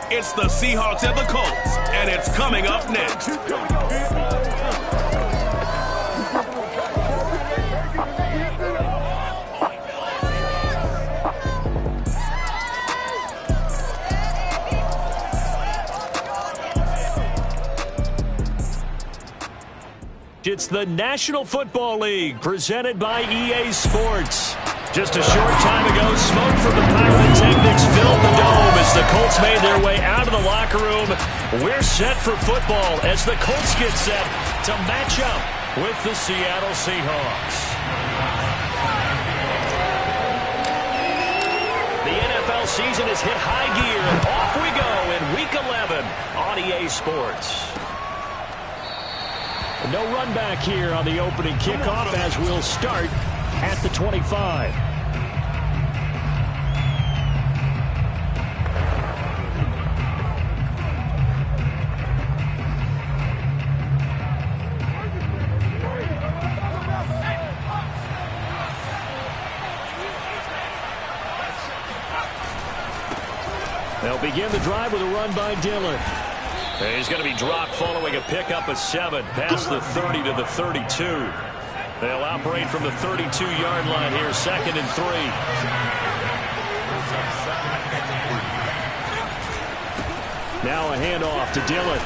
It's the Seahawks and the Colts, and it's coming up next. It's the National Football League presented by EA Sports. Just a short time ago, smoke from the pyrotechnics filled the dome as the Colts made their way out of the locker room. We're set for football as the Colts get set to match up with the Seattle Seahawks. The NFL season has hit high gear, and off we go in Week 11 on EA Sports. No run back here on the opening kickoff as we'll start at the 25. They'll begin the drive with a run by Dillon. He's going to be dropped following a pickup of 7 past the 30 to the 32. They'll operate from the 32-yard line here, 2nd and 3. Now a handoff to Dillon.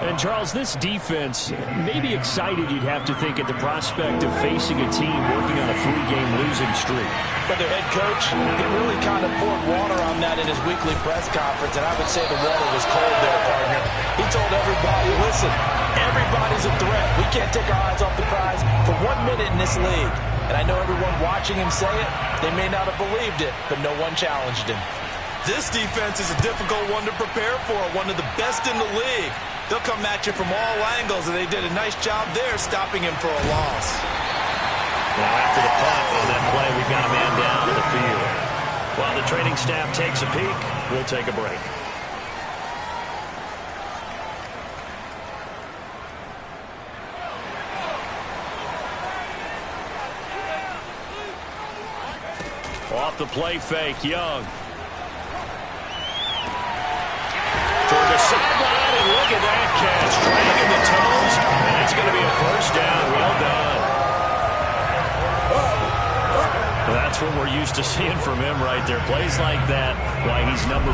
And, Charles, this defense may be excited, you'd have to think, at the prospect of facing a team working on a 3-game losing streak. But their head coach, he really kind of poured water on that in his weekly press conference, and I would say the water was cold there, partner. He told everybody, listen, everybody's a threat. We can't take our eyes off the prize for 1 minute in this league. And I know everyone watching him say it, they may not have believed it, but no one challenged him. This defense is a difficult one to prepare for, one of the best in the league. They'll come at you from all angles, and they did a nice job there stopping him for a loss. Now after the punt on that play, we've got a man down in the field. While the training staff takes a peek, we'll take a break. Off the play fake, Young. Toward the sideline, and look at that catch. Dragging the toes, and it's going to be a first down. Well done. That's what we're used to seeing from him right there. Plays like that, why he's number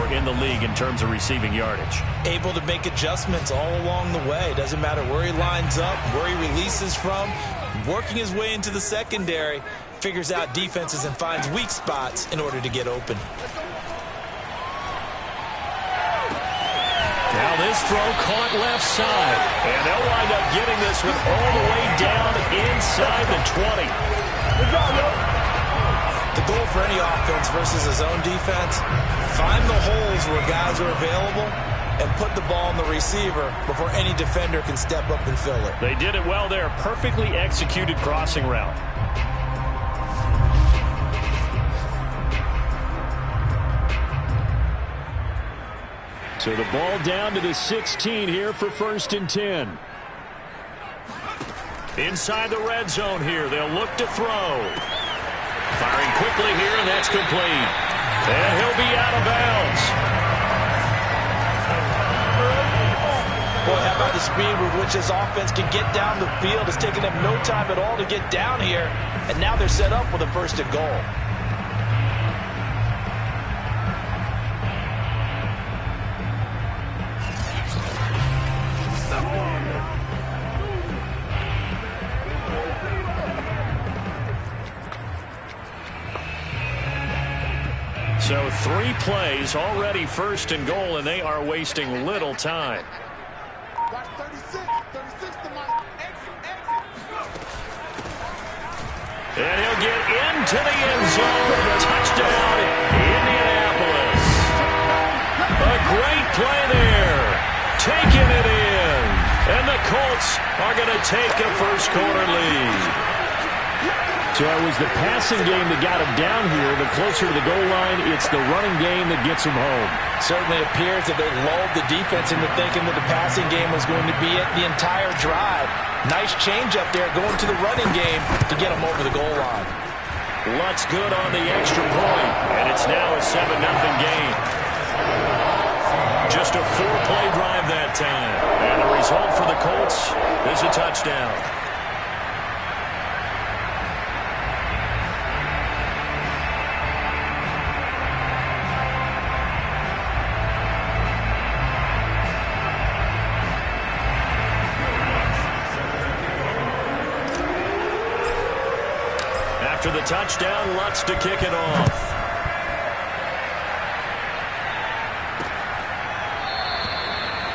4 in the league in terms of receiving yardage. Able to make adjustments all along the way. Doesn't matter where he lines up, where he releases from. Working his way into the secondary, figures out defenses and finds weak spots in order to get open. Now this throw caught left side. And they'll wind up getting this one all the way down inside the 20. Good job, yo. The goal for any offense versus his own defense, find the holes where guys are available and put the ball on the receiver before any defender can step up and fill it. They did it well there. Perfectly executed crossing route. So the ball down to the 16 here for 1st and 10. Inside the red zone here. They'll look to throw. Firing quickly here, and that's complete. And he'll be out of bounds. Boy, how about the speed with which this offense can get down the field? It's taken them no time at all to get down here, and now they're set up with a 1st and goal. So 3 plays already 1st and goal, and they are wasting little time. And he'll get into the end zone. Touchdown, Indianapolis. A great play there. Taking it in. And the Colts are going to take a first-quarter lead. So it was the passing game that got him down here, but closer to the goal line, it's the running game that gets him home. Certainly appears that they lulled the defense into thinking that the passing game was going to be it the entire drive. Nice change up there going to the running game to get him over the goal line. Lutz good on the extra point, and it's now a 7-0 game. Just a 4-play drive that time. And the result for the Colts is a touchdown. After the touchdown, Lutz to kick it off.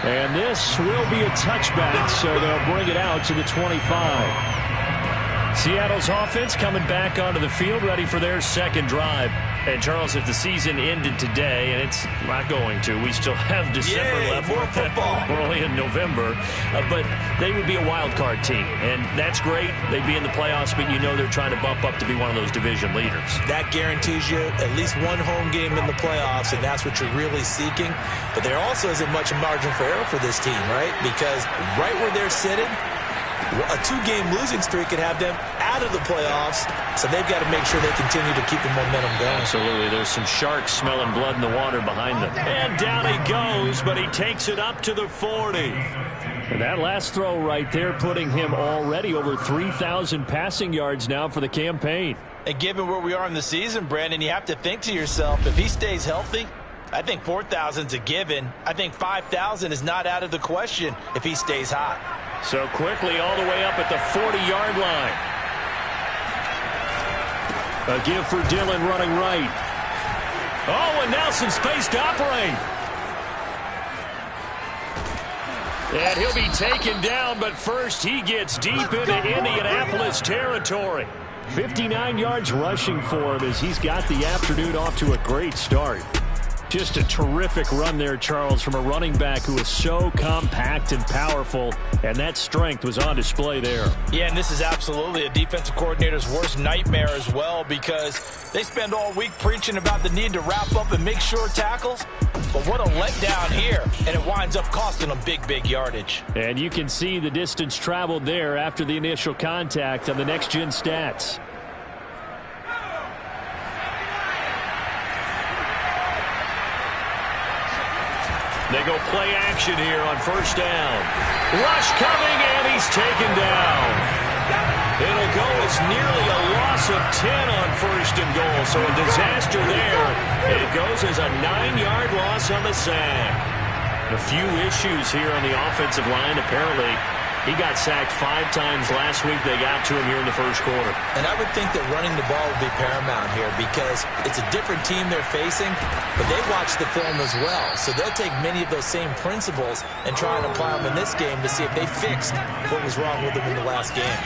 And this will be a touchback, so they'll bring it out to the 25. Seattle's offense coming back onto the field, ready for their second drive. And, Charles, if the season ended today, and it's not going to, we still have December left. More football. We're only in November. But they would be a wild card team, and that's great. They'd be in the playoffs, but you know they're trying to bump up to be one of those division leaders. That guarantees you at least one home game in the playoffs, and that's what you're really seeking. But there also isn't much margin for error for this team, right? Because right where they're sitting, a 2-game losing streak could have them out of the playoffs, so they've got to make sure they continue to keep the momentum going. Absolutely. There's some sharks smelling blood in the water behind them. And down he goes, but he takes it up to the 40. And that last throw right there putting him already over 3,000 passing yards now for the campaign. And given where we are in the season, Brandon, you have to think to yourself, if he stays healthy, I think 4,000's a given. I think 5,000 is not out of the question if he stays hot. So quickly all the way up at the 40-yard line. A give for Dillon running right. Oh, and now some space to operate. And he'll be taken down, but first he gets deep into Indianapolis territory. 59 yards rushing for him as he's got the afternoon off to a great start. Just a terrific run there, Charles, from a running back who is so compact and powerful, and that strength was on display there. Yeah, and this is absolutely a defensive coordinator's worst nightmare as well, because they spend all week preaching about the need to wrap up and make sure tackles. But what a letdown here, and it winds up costing them big yardage. And you can see the distance traveled there after the initial contact on the next-gen stats. They go play action here on first down. Rush coming, and he's taken down. It'll go as nearly a loss of 10 on first and goal, so a disaster there. It goes as a 9-yard loss on the sack. A few issues here on the offensive line. Apparently, he got sacked 5 times last week. They got to him here in the first quarter. And I would think that running the ball would be paramount here because it's a different team they're facing, but they watch the film as well. So they'll take many of those same principles and try and apply them in this game to see if they fixed what was wrong with them in the last game.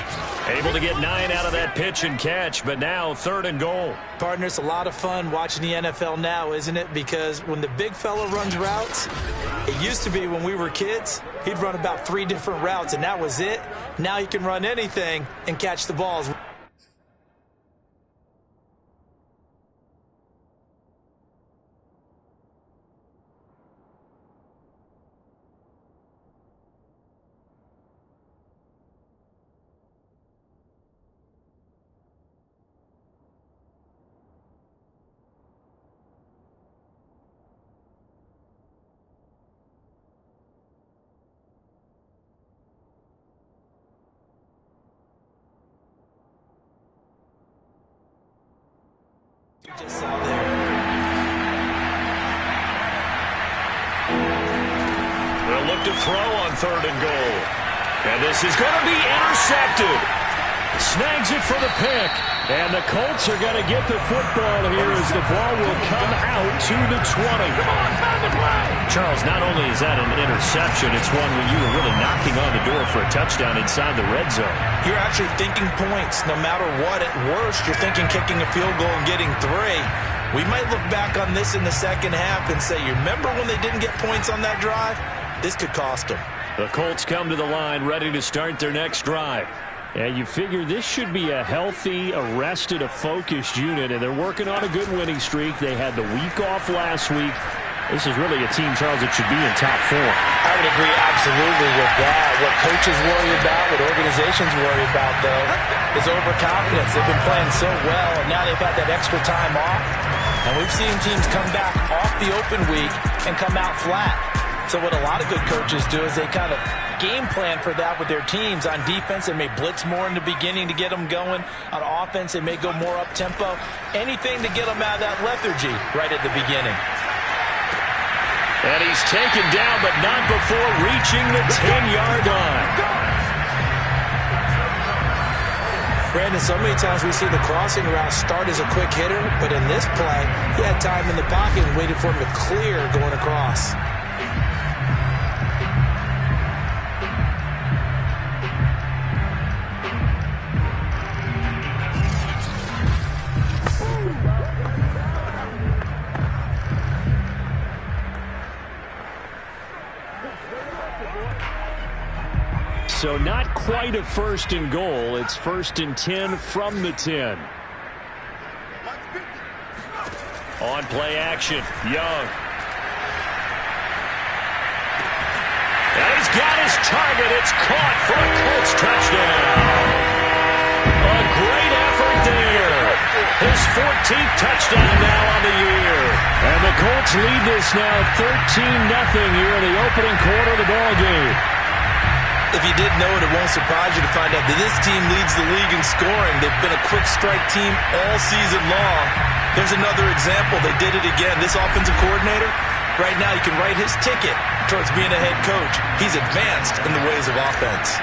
Able to get 9 out of that pitch and catch, but now 3rd and goal. Partner, it's a lot of fun watching the NFL now, isn't it? Because when the big fella runs routes, it used to be when we were kids, he'd run about 3 different routes, and that was it. Now he can run anything and catch the balls. Just saw there. They'll look to throw on 3rd and goal. And this is going to be intercepted. Snags it for the pick. And the Colts are going to get the football here as the ball will come out to the 20. Come on, time to play. Charles, not only is that an interception, it's one when you were really knocking on the door for a touchdown inside the red zone. You're actually thinking points. No matter what, at worst, you're thinking kicking a field goal and getting 3. We might look back on this in the second half and say, you remember when they didn't get points on that drive? This could cost them. The Colts come to the line ready to start their next drive. And you figure this should be a healthy, a focused unit, and they're working on a good winning streak. They had the week off last week. This is really a team, Charles, that should be in top form. I would agree absolutely with that. What coaches worry about, what organizations worry about, though, is overconfidence. They've been playing so well, and now they've had that extra time off. And we've seen teams come back off the open week and come out flat. So what a lot of good coaches do is they kind of game plan for that with their teams. On defense, they may blitz more in the beginning to get them going. On offense, they may go more up-tempo. Anything to get them out of that lethargy right at the beginning. And he's taken down, but not before reaching the 10-yard line. Brandon, so many times we see the crossing route start as a quick hitter, but in this play, he had time in the pocket and waited for him to clear going across. So not quite a first and goal. It's 1st and 10 from the 10. On play action, Young. And he's got his target. It's caught for a Colts touchdown. A great effort there. His 14th touchdown now on the year. And the Colts lead this now 13-0 here in the opening quarter of the ballgame. If you didn't know it, it won't surprise you to find out that this team leads the league in scoring. They've been a quick strike team all season long. There's another example. They did it again. This offensive coordinator, right now you can write his ticket towards being a head coach. He's advanced in the ways of offense.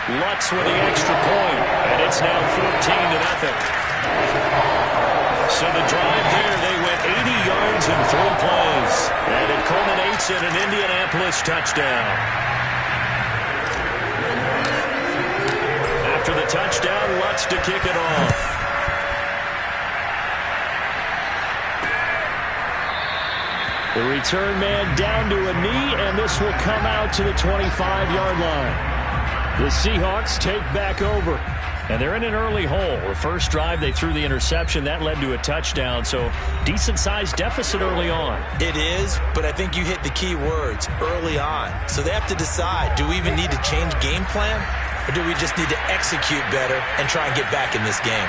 Lutz with the extra point, and it's now 14-0. So the drive there, they went 80 yards in 3 plays. And it culminates in an Indianapolis touchdown. After the touchdown, Lutz to kick it off. The return man down to a knee, and this will come out to the 25-yard line. The Seahawks take back over. And they're in an early hole. The first drive, they threw the interception. That led to a touchdown, so decent-sized deficit early on. It is, but I think you hit the key words, early on. So they have to decide, do we even need to change game plan, or do we just need to execute better and try and get back in this game?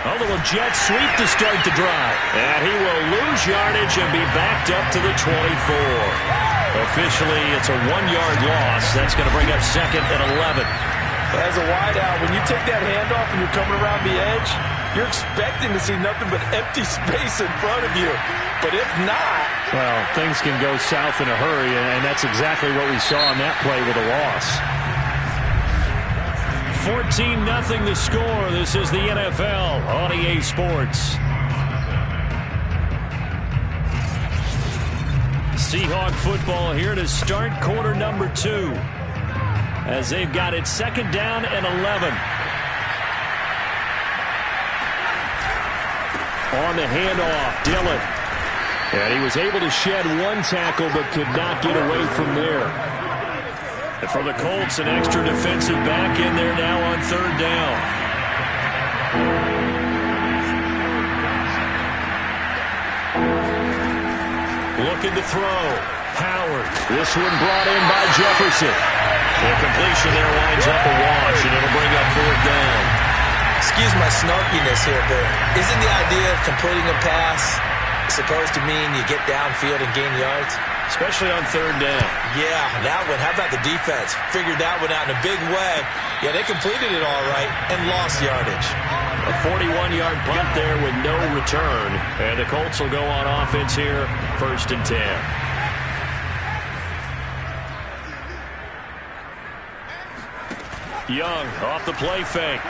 A little jet sweep to start the drive. And he will lose yardage and be backed up to the 24. Officially, it's a 1-yard loss. That's going to bring up 2nd and 11. As a wideout, when you take that handoff and you're coming around the edge, you're expecting to see nothing but empty space in front of you. But if not... Well, things can go south in a hurry, and that's exactly what we saw on that play with a loss. 14-0 the score. This is the NFL on EA Sports. Seahawk football here to start quarter number 2. As they've got it 2nd down and 11. On the handoff, Dillon. And he was able to shed 1 tackle but could not get away from there. And for the Colts, an extra defensive back in there now on 3rd down. Looking to throw. Howard. This one brought in by Jefferson. The completion there winds up a wash, and it'll bring up 4th down. Excuse my snarkiness here, but isn't the idea of completing a pass supposed to mean you get downfield and gain yards? Especially on 3rd down. Yeah, that one. How about the defense? Figured that one out in a big way. Yeah, they completed it all right and lost yardage. A 41-yard punt there with no return. And the Colts will go on offense here, 1st and 10. Young off the play fake.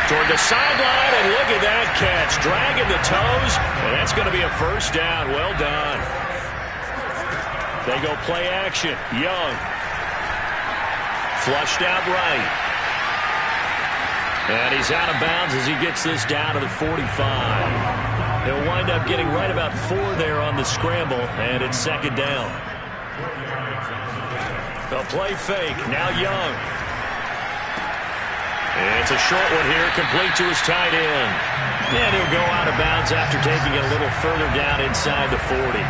Toward the sideline, and look at that catch. Dragging the toes, and that's going to be a 1st down. Well done. They go play action. Young. Flushed out right. And he's out of bounds as he gets this down to the 45. He'll wind up getting right about 4 there on the scramble, and it's 2nd down. A play fake. Now Young. It's a short one here, complete to his tight end. And he'll go out of bounds after taking it a little further down inside the 40.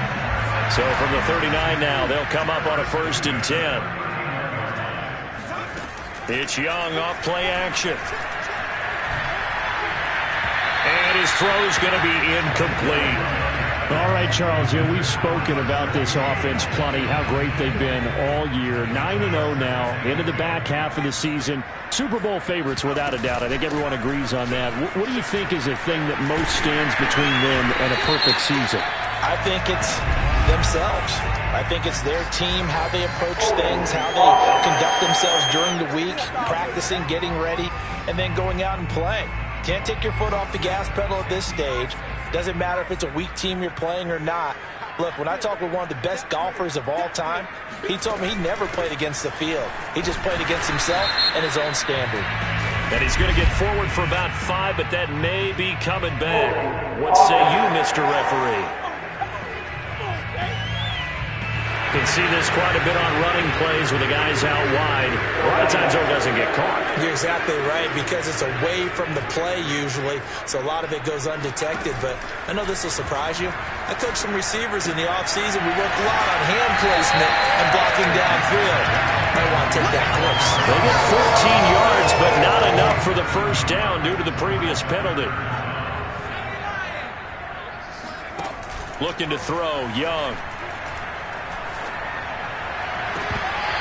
So from the 39 now, they'll come up on a 1st and 10. It's Young off play action. And his throw's going to be incomplete. All right, Charles, we've spoken about this offense plenty, how great they've been all year. 9-0 now, into the back half of the season. Super Bowl favorites, without a doubt. I think everyone agrees on that. What do you think is the thing that most stands between them and a perfect season? I think it's themselves. I think it's their team, how they approach things, how they conduct themselves during the week, practicing, getting ready, and then going out and playing. Can't take your foot off the gas pedal at this stage. Doesn't matter if it's a weak team you're playing or not. Look, when I talk with one of the best golfers of all time, he told me he never played against the field. He just played against himself and his own standard. And he's going to get forward for about 5, but that may be coming back. What say you, Mr. Referee? Can see this quite a bit on running plays with the guys out wide. A lot of times, though, it doesn't get caught. You're exactly right, because it's away from the play usually, so a lot of it goes undetected. But I know this will surprise you. I coached some receivers in the offseason. We worked a lot on hand placement and blocking downfield. Might want to take that course. They get 14 yards, but not enough for the 1st down due to the previous penalty. Looking to throw, Young.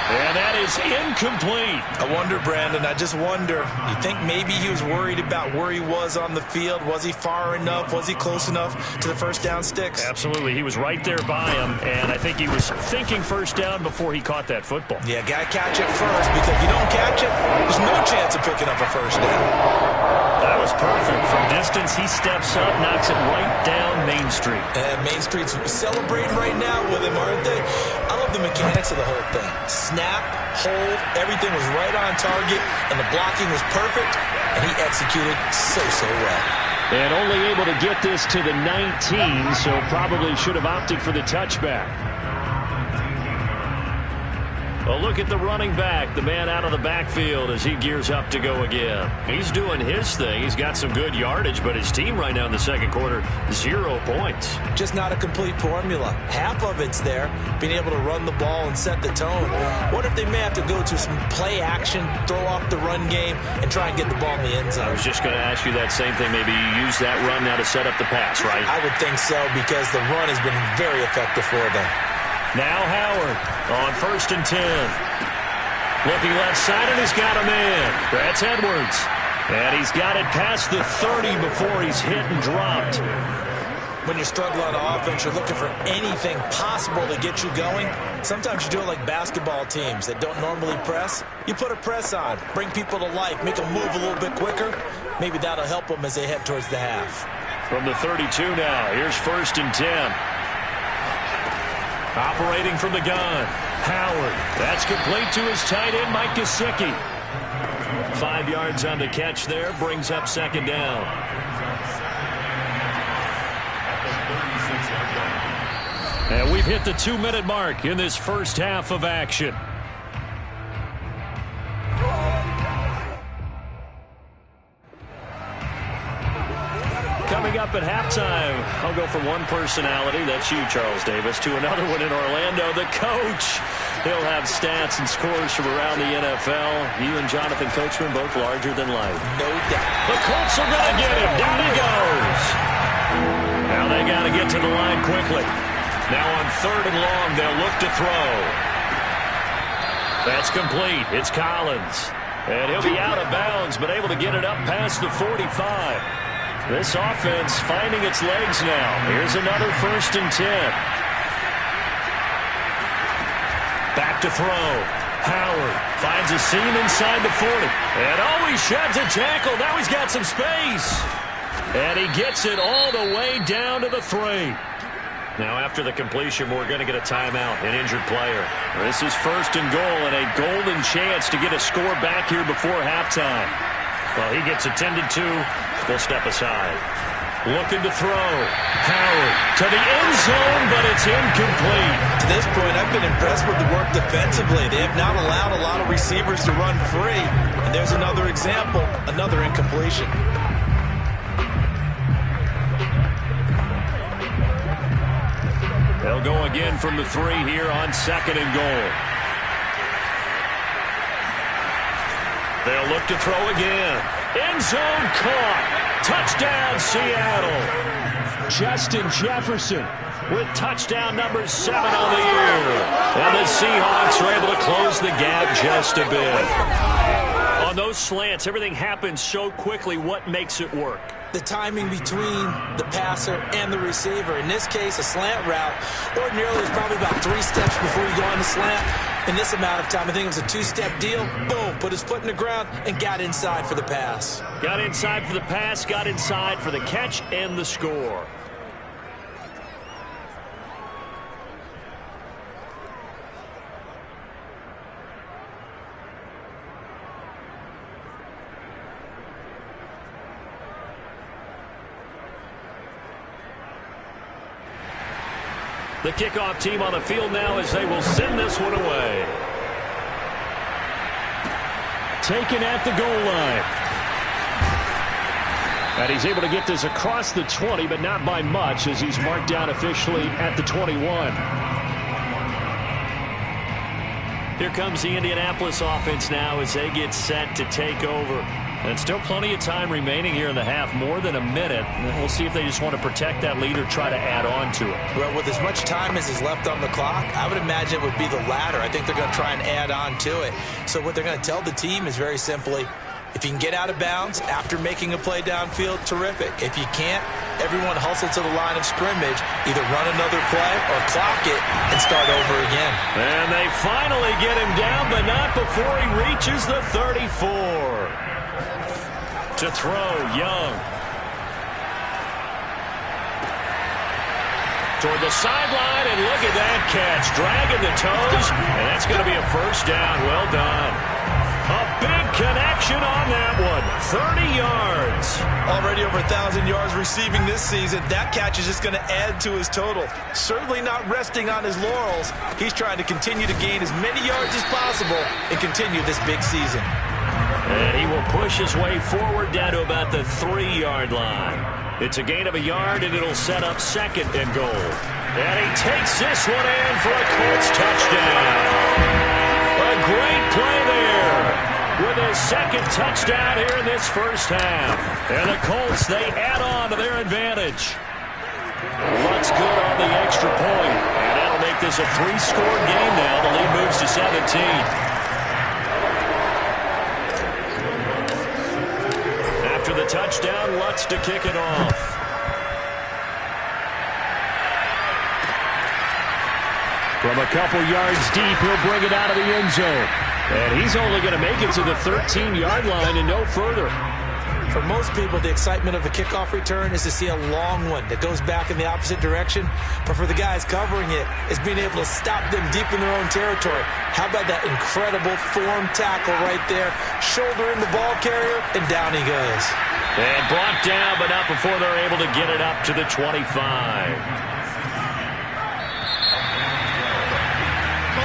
And that is incomplete. I wonder, Brandon, I just wonder, you think maybe he was worried about where he was on the field? Was he far enough? Was he close enough to the 1st down sticks? Absolutely. He was right there by him, and I think he was thinking 1st down before he caught that football. Yeah, got to catch it first, because if you don't catch it, there's no chance of picking up a 1st down. That was perfect. From distance, he steps up, knocks it right down Main Street. And Main Street's celebrating right now with him, aren't they? I love the mechanics of the whole thing. Snap, hold, everything was right on target, and the blocking was perfect, and he executed so well. And only able to get this to the 19, so probably should have opted for the touchback. Well, look at the running back, the man out of the backfield as he gears up to go again. He's doing his thing. He's got some good yardage, but his team right now in the 2nd quarter, 0 points. Just not a complete formula. Half of it's there, being able to run the ball and set the tone. What if they may have to go to some play action, throw off the run game, and try and get the ball in the end zone? I was just going to ask you that same thing. Maybe you use that run now to set up the pass, right? I would think so, because the run has been very effective for them. Now Howard on 1st and 10. Looking left side, and he's got a man. That's Edwards. And he's got it past the 30 before he's hit and dropped. When you're struggling on offense, you're looking for anything possible to get you going. Sometimes you do it like basketball teams that don't normally press. You put a press on, bring people to life, make them move a little bit quicker. Maybe that'll help them as they head towards the half. From the 32 now, here's 1st and 10. Operating from the gun, Howard. That's complete to his tight end, Mike Gesicki. 5 yards on the catch there, brings up 2nd down. And we've hit the 2-minute mark in this 1st half of action. Coming up at halftime, I'll go from one personality, that's you, Charles Davis, to another one in Orlando, the coach. He'll have stats and scores from around the NFL. You and Jonathan Coachman both larger than life. No doubt. The Colts are going to get him. Down he goes. Now they got to get to the line quickly. Now on 3rd and long, they'll look to throw. That's complete. It's Collins. And he'll be out of bounds, but able to get it up past the 45. This offense finding its legs now. Here's another 1st and 10. Back to throw. Howard finds a seam inside the 40. And he sheds a tackle. Now he's got some space. And he gets it all the way down to the 3. Now after the completion, we're going to get a timeout, an injured player. This is 1st and goal and a golden chance to get a score back here before halftime. Well, he gets attended to. We'll step aside. Looking to throw. Howard to the end zone, but it's incomplete. To this point, I've been impressed with the work defensively. They have not allowed a lot of receivers to run free. And there's another example, another incompletion. They'll go again from the 3 here on 2nd and goal. They'll look to throw again. End zone caught. Touchdown, Seattle. Justin Jefferson with touchdown number 7 on the year. And the Seahawks are able to close the gap just a bit. On those slants, everything happens so quickly. What makes it work? The timing between the passer and the receiver. In this case, a slant route ordinarily is probably about 3 steps before you go on the slant. In this amount of time, I think it was a 2-step deal. Boom, put his foot in the ground and got inside for the pass. Got inside for the pass, got inside for the catch and the score. The kickoff team on the field now as they will send this one away. Taken at the goal line. And he's able to get this across the 20, but not by much as he's marked down officially at the 21. Here comes the Indianapolis offense now as they get set to take over. And still plenty of time remaining here in the half, more than a minute. We'll see if they just want to protect that lead or try to add on to it. Well, with as much time as is left on the clock, I would imagine it would be the latter. I think they're going to try and add on to it. So what they're going to tell the team is very simply, if you can get out of bounds after making a play downfield, terrific. If you can't, everyone hustle to the line of scrimmage, either run another play or clock it and start over again. And they finally get him down, but not before he reaches the 34. To throw, Young. Toward the sideline, and look at that catch. Dragging the toes, and that's going to be a first down. Well done. A big connection on that one. 30 yards. Already over 1,000 yards receiving this season. That catch is just going to add to his total. Certainly not resting on his laurels. He's trying to continue to gain as many yards as possible and continue this big season. And he will push his way forward down to about the 3-yard line. It's a gain of a yard, and it'll set up 2nd and goal. And he takes this one in for a Colts touchdown. A great play there with his 2nd touchdown here in this first half. And the Colts, they add on to their advantage. Lutz good on the extra point. And that'll make this a 3-score game now. The lead moves to 17. After the touchdown, Lutz to kick it off. From a couple yards deep, he'll bring it out of the end zone. And he's only going to make it to the 13-yard line and no further. For most people, the excitement of a kickoff return is to see a long one that goes back in the opposite direction. But for the guys covering it, it's being able to stop them deep in their own territory. How about that incredible form tackle right there? Shoulder in the ball carrier, and down he goes. And brought down, but not before they're able to get it up to the 25.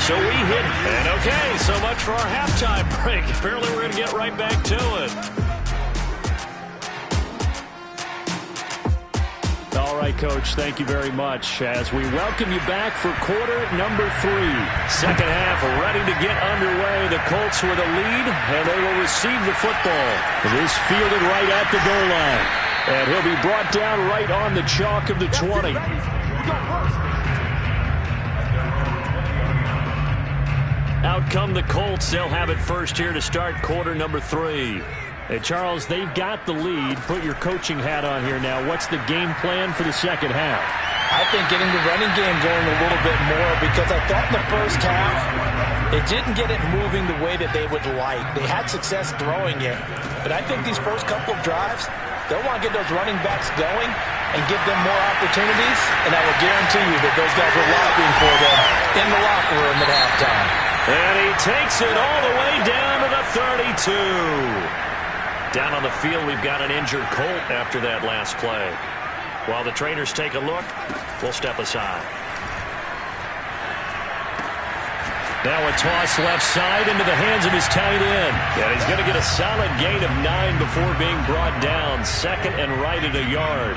So we hit. And okay, so much for our halftime break. Apparently we're going to get right back to it. All right, Coach, thank you very much as we welcome you back for quarter number 3. Second half ready to get underway. The Colts with a lead, and they will receive the football. This fielded right at the goal line. And he'll be brought down right on the chalk of the 20. Out come the Colts. They'll have it first here to start quarter number 3. Hey, Charles, they've got the lead. Put your coaching hat on here now. What's the game plan for the second half? I think getting the running game going a little bit more, because I thought in the first half it didn't get it moving the way that they would like. They had success throwing it, but I think these first couple of drives, they'll want to get those running backs going and give them more opportunities, and I will guarantee you that those guys were lobbying for them in the locker room at halftime. And he takes it all the way down to the 32. Down on the field, we've got an injured Colt after that last play. While the trainers take a look, we'll step aside. Now a toss left side into the hands of his tight end. And he's going to get a solid gain of 9 before being brought down. Second and right at a yard.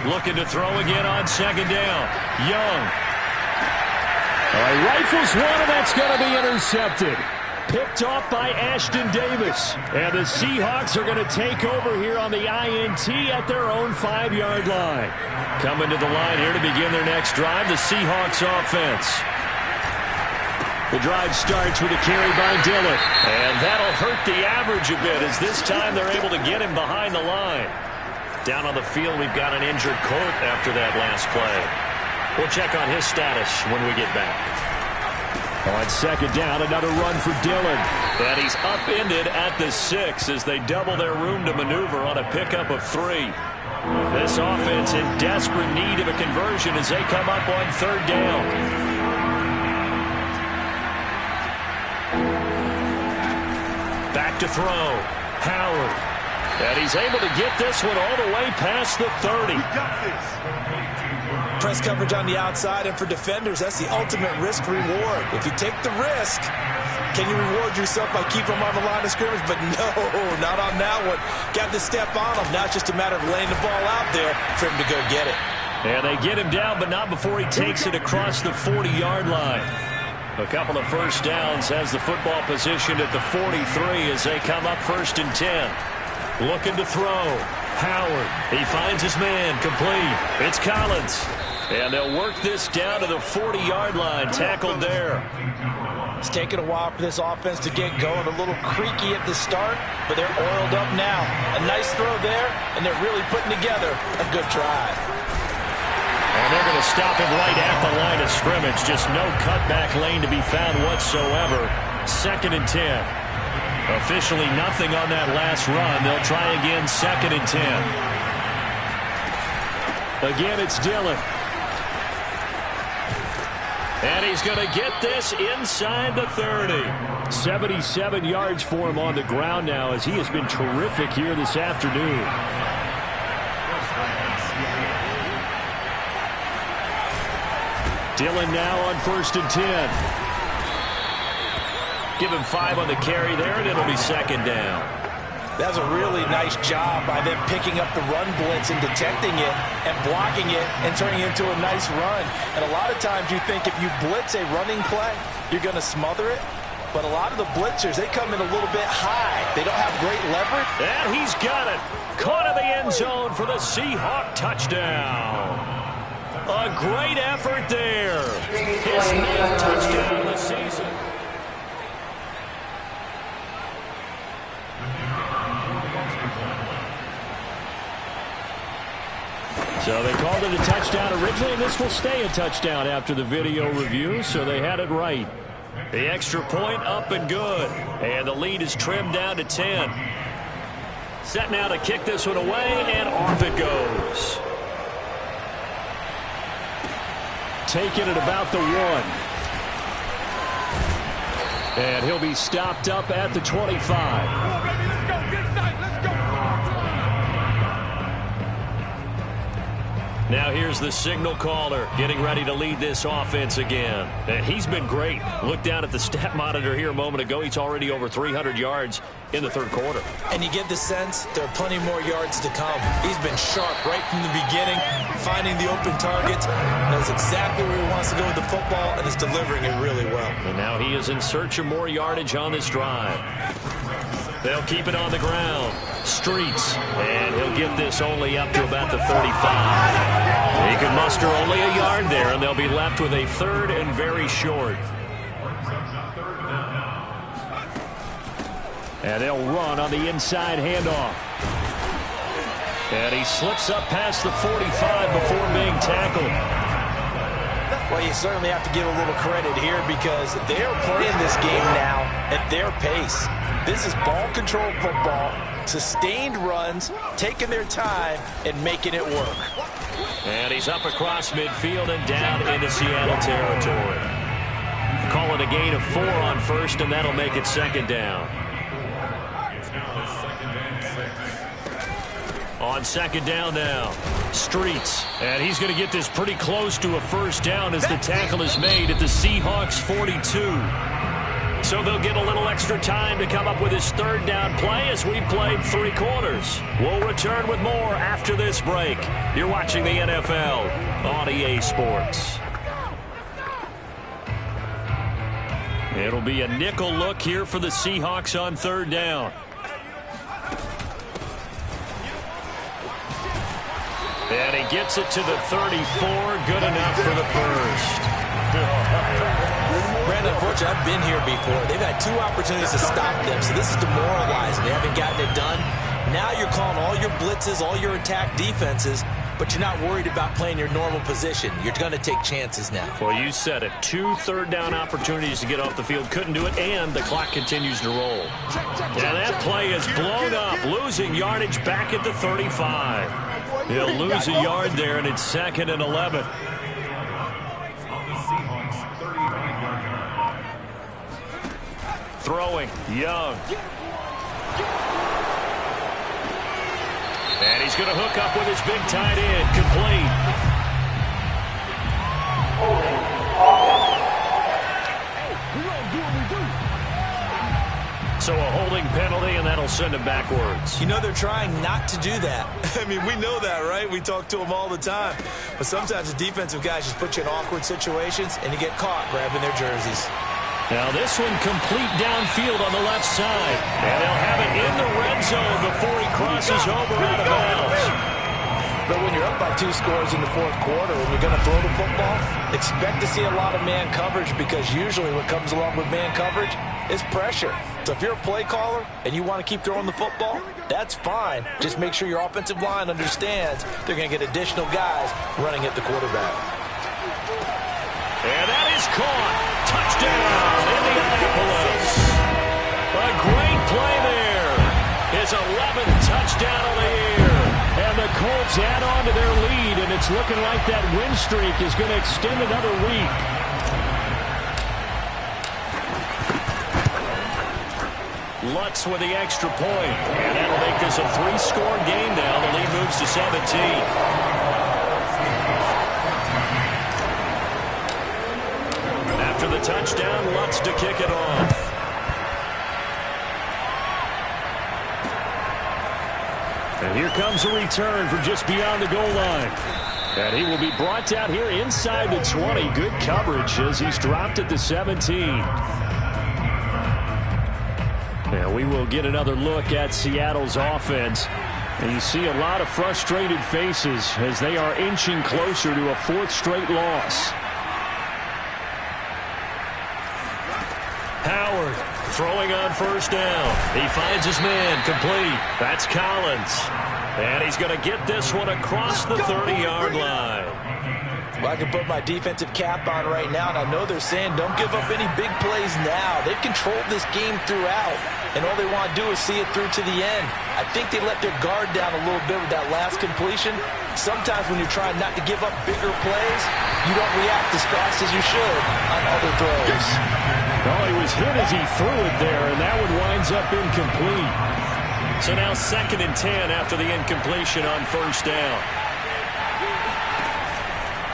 Looking to throw again on second down. Young. Rifles one, and that's going to be intercepted. Picked off by Ashton Davis. And the Seahawks are going to take over here on the INT at their own 5-yard line. Coming to the line here to begin their next drive, the Seahawks offense. The drive starts with a carry by Dillon. And that'll hurt the average a bit as this time they're able to get him behind the line. Down on the field, we've got an injured Colt after that last play. We'll check on his status when we get back. On second down, another run for Dillon. And he's upended at the 6 as they double their room to maneuver on a pickup of 3. This offense in desperate need of a conversion as they come up on third down. Back to throw. Howard. And he's able to get this one all the way past the 30. Press coverage on the outside, and for defenders, that's the ultimate risk-reward. If you take the risk, can you reward yourself by keeping them on the line of scrimmage? But no, not on that one. Got to step on him. Now it's just a matter of laying the ball out there for him to go get it. And they get him down, but not before he takes it across the 40-yard line. A couple of first downs has the football positioned at the 43 as they come up 1st and 10. Looking to throw. Howard. He finds his man. Complete. It's Collins. And they'll work this down to the 40-yard line. Tackled there. It's taken a while for this offense to get going. A little creaky at the start, but they're oiled up now. A nice throw there, and they're really putting together a good drive. And they're going to stop him right at the line of scrimmage. Just no cutback lane to be found whatsoever. 2nd and 10. Officially nothing on that last run. They'll try again 2nd and 10. Again, it's Dillon. And he's going to get this inside the 30. 77 yards for him on the ground now as he has been terrific here this afternoon. Dillon now on 1st and 10. Give him 5 on the carry there, and it'll be 2nd down. That's a really nice job by them picking up the run blitz and detecting it and blocking it and turning it into a nice run. And a lot of times you think if you blitz a running play, you're going to smother it. But a lot of the blitzers, they come in a little bit high. They don't have great leverage. And he's got it. Caught in the end zone for the Seahawk touchdown. A great effort there. His 9th touchdown of the season. So they called it a touchdown originally, and this will stay a touchdown after the video review, so they had it right. The extra point up and good. And the lead is trimmed down to 10. Set now to kick this one away, and off it goes. Taken at about the 1. And he'll be stopped up at the 25. Now here's the signal caller getting ready to lead this offense again. And he's been great. Look down at the stat monitor here a moment ago. He's already over 300 yards in the 3rd quarter. And you get the sense there are plenty more yards to come. He's been sharp right from the beginning, finding the open targets, knows exactly where he wants to go with the football, and is delivering it really well. And now he is in search of more yardage on this drive. They'll keep it on the ground. Streets. And he'll get this only up to about the 35. He can muster only a yard there, and they'll be left with a 3rd and very short. And they'll run on the inside handoff. And he slips up past the 45 before being tackled. Well, you certainly have to give a little credit here because they're playing this game now at their pace. This is ball control football, sustained runs, taking their time, and making it work. And he's up across midfield and down into Seattle territory. Call it a gain of 4 on 1st, and that'll make it 2nd down. On second down now. Streets. And he's going to get this pretty close to a first down as the tackle is made at the Seahawks 42. So they'll get a little extra time to come up with his third down play as we've played 3 quarters. We'll return with more after this break. You're watching the NFL on EA Sports. It'll be a nickel look here for the Seahawks on third down. And he gets it to the 34. Good enough for the first. Brandon, unfortunately, I've been here before. They've had 2 opportunities to stop them, so this is demoralizing. They haven't gotten it done. Now you're calling all your blitzes, all your attack defenses, but you're not worried about playing your normal position. You're going to take chances now. Well, you said it. 2 third-down opportunities to get off the field. Couldn't do it, and the clock continues to roll. Now that play is blown up, losing yardage back at the 35. He'll lose a yard there, and it's 2nd and 11. Throwing, Young. And he's going to hook up with his big tight end, complete. So a holding penalty, and that'll send him backwards. You know they're trying not to do that. I mean, we know that, right? We talk to them all the time. But sometimes the defensive guys just put you in awkward situations, and you get caught grabbing their jerseys. Now this one complete downfield on the left side. And they'll have it in the red zone before he crosses over out of bounds. But when you're up by 2 scores in the 4th quarter and you're going to throw the football, expect to see a lot of man coverage, because usually what comes along with man coverage is pressure. So if you're a play caller and you want to keep throwing the football, that's fine. Just make sure your offensive line understands they're going to get additional guys running at the quarterback. And that is caught. Touchdown, Indianapolis. A great play there. His 11th touchdown of the year. And the Colts add on to their lead, and it's looking like that win streak is going to extend another week. Lutz with the extra point. And that'll make this a 3-score game now. The lead moves to 17. After the touchdown, Lutz to kick it off. And here comes a return from just beyond the goal line. And he will be brought down here inside the 20. Good coverage as he's dropped at the 17. And we will get another look at Seattle's offense. And you see a lot of frustrated faces as they are inching closer to a 4th straight loss. Howard throwing on first down. He finds his man, complete. That's Collins. And he's going to get this one across the 30-yard line. Well, I can put my defensive cap on right now, and I know they're saying don't give up any big plays now. They've controlled this game throughout, and all they want to do is see it through to the end. I think they let their guard down a little bit with that last completion. Sometimes when you're trying not to give up bigger plays, you don't react as fast as you should on other throws. Well, he was hit as he threw it there, and that one winds up incomplete. So now 2nd and 10 after the incompletion on first down.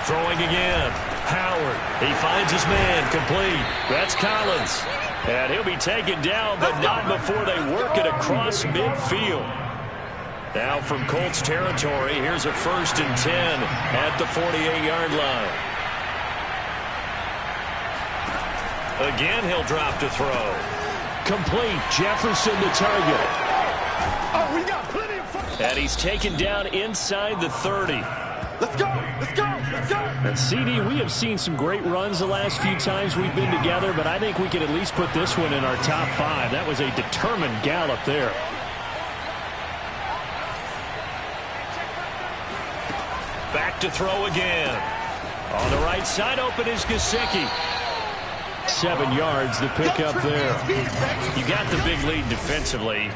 Throwing again. Howard. He finds his man, complete. That's Collins. And he'll be taken down, but not before they work it across midfield. Now from Colts territory, here's a 1st and 10 at the 48-yard line. Again, he'll drop to throw. Complete. Jefferson the target. Oh, we got plenty of fun. And he's taken down inside the 30. Let's go. Let's go. Let's go. And CD, we have seen some great runs the last few times we've been together, but I think we can at least put this one in our top 5. That was a determined gallop there. Back to throw again. On the right side, open is Gesicki. 7 yards, the pickup there. You got the big lead defensively.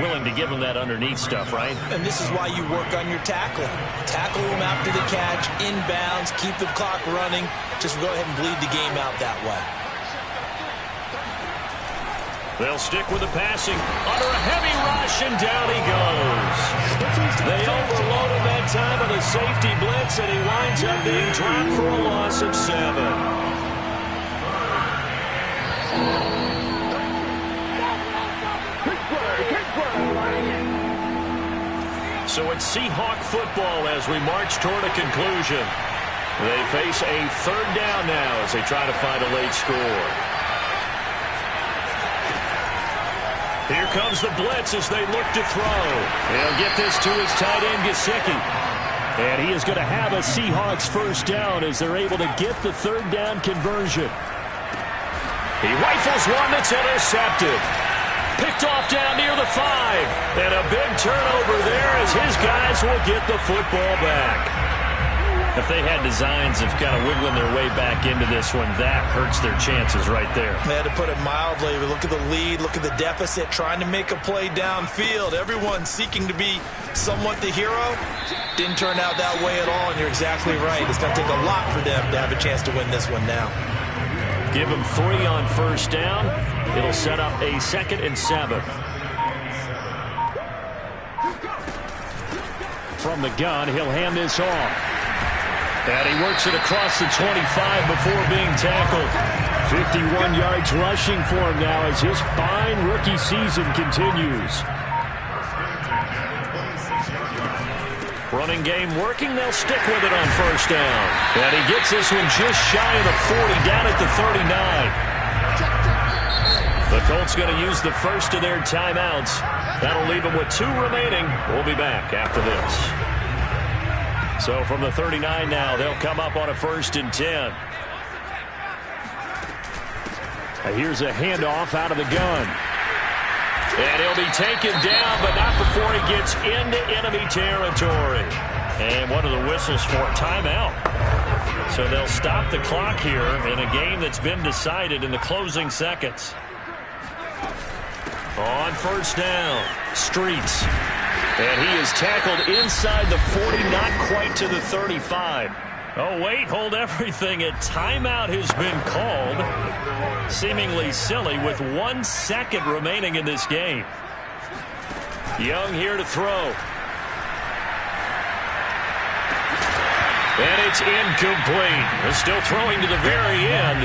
Willing to give them that underneath stuff, right? And this is why you work on your tackling. Tackle them after the catch, inbounds, keep the clock running. Just go ahead and bleed the game out that way. They'll stick with the passing under a heavy rush, and down he goes. They overload him that time on a safety blitz, and he winds up being dropped for a loss of 7. So it's Seahawk football as we march toward a conclusion. They face a third down now as they try to find a late score. Here comes the blitz as they look to throw. They'll get this to his tight end, Gesicki. And he is going to have a Seahawks first down as they're able to get the third down conversion. He rifles one that's intercepted. Picked off down near the 5. And a big turnover there as his guys will get the football back. If they had designs of kind of wiggling their way back into this one, that hurts their chances right there. They had to put it mildly. Look at the lead, look at the deficit, trying to make a play downfield. Everyone seeking to be somewhat the hero. Didn't turn out that way at all, and you're exactly right. It's going to take a lot for them to have a chance to win this one now. Give him 3 on first down. It'll set up a 2nd and 7. From the gun, he'll hand this off. And he works it across the 25 before being tackled. 51 yards rushing for him now as his fine rookie season continues. Running game working. They'll stick with it on first down. And he gets this one just shy of the 40, down at the 39. The Colts going to use the first of their timeouts. That'll leave them with 2 remaining. We'll be back after this. So from the 39 now, they'll come up on a 1st and 10. Here's a handoff out of the gun. And he'll be taken down, but not before he gets into enemy territory. And one of the whistles for a timeout. So they'll stop the clock here in a game that's been decided in the closing seconds. On first down, Streets. And he is tackled inside the 40, not quite to the 35. Oh, wait, hold everything. A timeout has been called. Seemingly silly with 1 second remaining in this game. Young here to throw. And it's incomplete. They're still throwing to the very end.